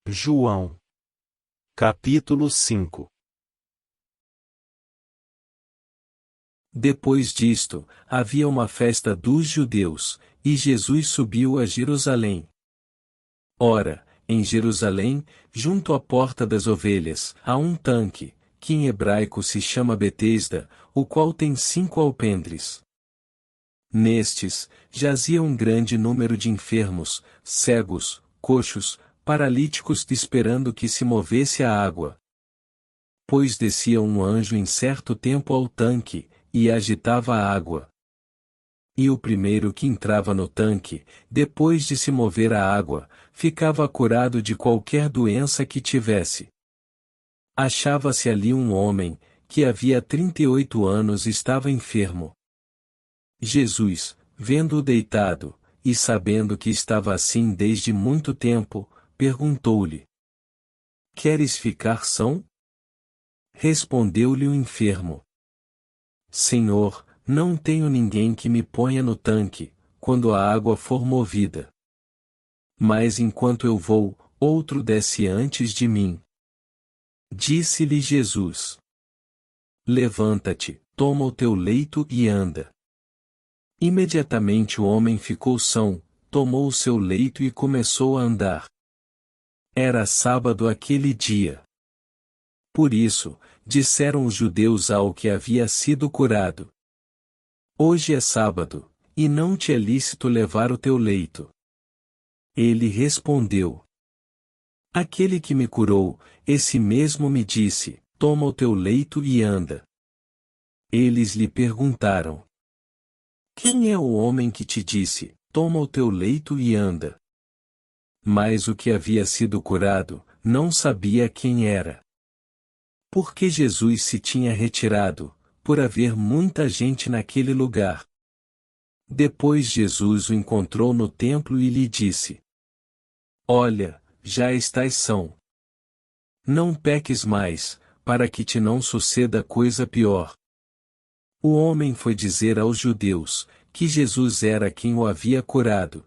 João. Capítulo 5. Depois disto, havia uma festa dos judeus, e Jesus subiu a Jerusalém. Ora, em Jerusalém, junto à porta das ovelhas, há um tanque, que em hebraico se chama Betesda, o qual tem 5 alpendres. Nestes, jazia um grande número de enfermos, cegos, coxos, paralíticos esperando que se movesse a água. Pois descia um anjo em certo tempo ao tanque, e agitava a água. E o primeiro que entrava no tanque, depois de se mover a água, ficava curado de qualquer doença que tivesse. Achava-se ali um homem, que havia 38 anos estava enfermo. Jesus, vendo-o deitado, e sabendo que estava assim desde muito tempo, perguntou-lhe: Queres ficar são? Respondeu-lhe o enfermo: Senhor, não tenho ninguém que me ponha no tanque, quando a água for movida. Mas enquanto eu vou, outro desce antes de mim. Disse-lhe Jesus: Levanta-te, toma o teu leito e anda. Imediatamente o homem ficou são, tomou o seu leito e começou a andar. Era sábado aquele dia. Por isso, disseram os judeus ao que havia sido curado: Hoje é sábado, e não te é lícito levar o teu leito. Ele respondeu: Aquele que me curou, esse mesmo me disse: Toma o teu leito e anda. Eles lhe perguntaram: Quem é o homem que te disse: Toma o teu leito e anda? Mas o que havia sido curado, não sabia quem era. Porque Jesus se tinha retirado, por haver muita gente naquele lugar. Depois Jesus o encontrou no templo e lhe disse: Olha, já estás são. Não peques mais, para que te não suceda coisa pior. O homem foi dizer aos judeus, que Jesus era quem o havia curado.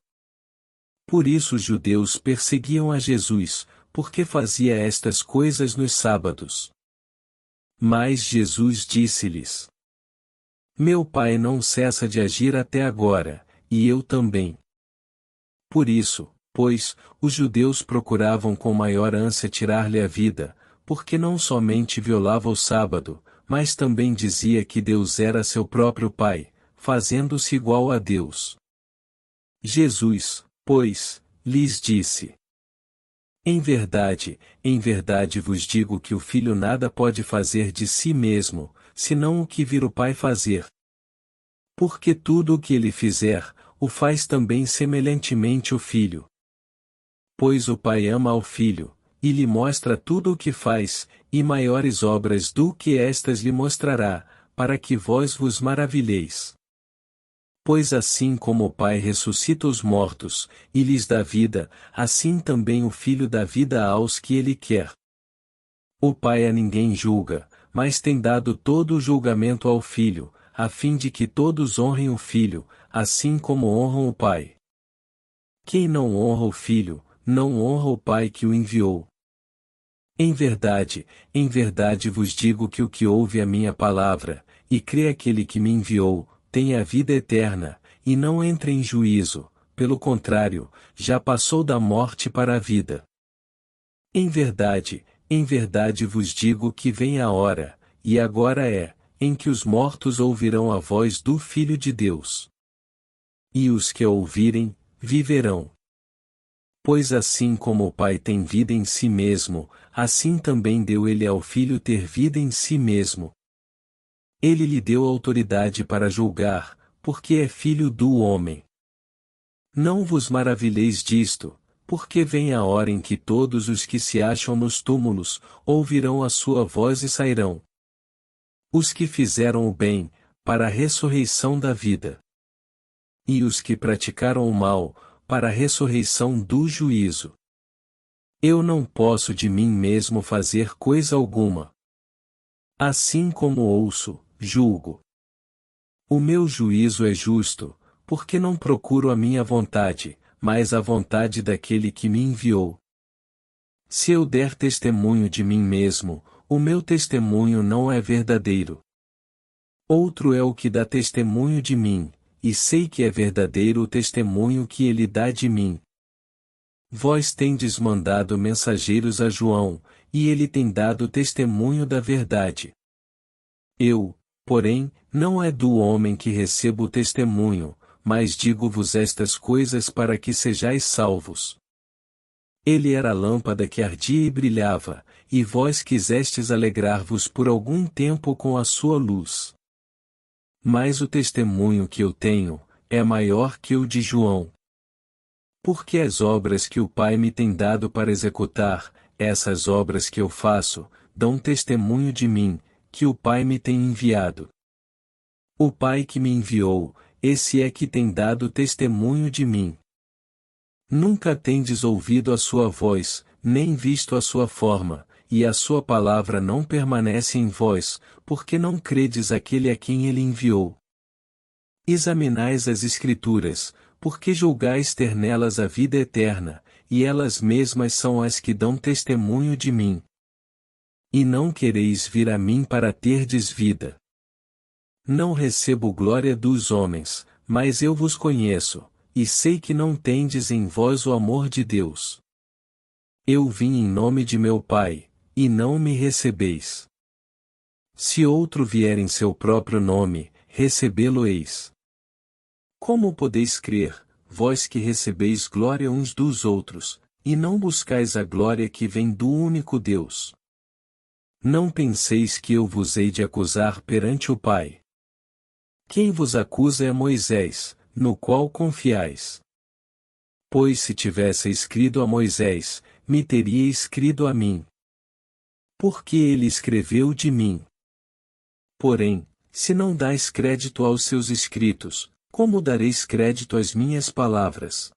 Por isso os judeus perseguiam a Jesus, porque fazia estas coisas nos sábados. Mas Jesus disse-lhes: Meu Pai não cessa de agir até agora, e eu também. Por isso, pois, os judeus procuravam com maior ânsia tirar-lhe a vida, porque não somente violava o sábado, mas também dizia que Deus era seu próprio Pai, fazendo-se igual a Deus. Jesus, pois, lhes disse: em verdade vos digo que o Filho nada pode fazer de si mesmo, senão o que vir o Pai fazer. Porque tudo o que ele fizer, o faz também semelhantemente o Filho. Pois o Pai ama ao Filho, e lhe mostra tudo o que faz, e maiores obras do que estas lhe mostrará, para que vós vos maravilheis. Pois assim como o Pai ressuscita os mortos, e lhes dá vida, assim também o Filho dá vida aos que ele quer. O Pai a ninguém julga, mas tem dado todo o julgamento ao Filho, a fim de que todos honrem o Filho, assim como honram o Pai. Quem não honra o Filho, não honra o Pai que o enviou. Em verdade vos digo que o que ouve a minha palavra, e crê aquele que me enviou, tem a vida eterna, e não entra em juízo, pelo contrário, já passou da morte para a vida. Em verdade vos digo que vem a hora, e agora é, em que os mortos ouvirão a voz do Filho de Deus. E os que a ouvirem, viverão. Pois assim como o Pai tem vida em si mesmo, assim também deu ele ao Filho ter vida em si mesmo. Ele lhe deu autoridade para julgar, porque é filho do homem. Não vos maravilheis disto, porque vem a hora em que todos os que se acham nos túmulos, ouvirão a sua voz e sairão. Os que fizeram o bem, para a ressurreição da vida. E os que praticaram o mal, para a ressurreição do juízo. Eu não posso de mim mesmo fazer coisa alguma. Assim como ouço, julgo. O meu juízo é justo, porque não procuro a minha vontade, mas a vontade daquele que me enviou. Se eu der testemunho de mim mesmo, o meu testemunho não é verdadeiro. Outro é o que dá testemunho de mim, e sei que é verdadeiro o testemunho que ele dá de mim. Vós tendes mandado mensageiros a João, e ele tem dado testemunho da verdade. Eu, porém, não é do homem que recebo o testemunho, mas digo-vos estas coisas para que sejais salvos. Ele era a lâmpada que ardia e brilhava, e vós quisestes alegrar-vos por algum tempo com a sua luz. Mas o testemunho que eu tenho, é maior que o de João. Porque as obras que o Pai me tem dado para executar, essas obras que eu faço, dão testemunho de mim, que o Pai me tem enviado. O Pai que me enviou, esse é que tem dado testemunho de mim. Nunca tendes ouvido a sua voz, nem visto a sua forma, e a sua palavra não permanece em vós, porque não credes aquele a quem ele enviou. Examinais as Escrituras, porque julgais ter nelas a vida eterna, e elas mesmas são as que dão testemunho de mim. E não quereis vir a mim para terdes vida. Não recebo glória dos homens, mas eu vos conheço, e sei que não tendes em vós o amor de Deus. Eu vim em nome de meu Pai, e não me recebeis. Se outro vier em seu próprio nome, recebê-lo-eis. Como podeis crer, vós que recebeis glória uns dos outros, e não buscais a glória que vem do único Deus? Não penseis que eu vos hei de acusar perante o Pai. Quem vos acusa é Moisés, no qual confiais. Pois se tivesse escrito a Moisés, me teria escrito a mim. Porque ele escreveu de mim. Porém, se não dais crédito aos seus escritos, como dareis crédito às minhas palavras?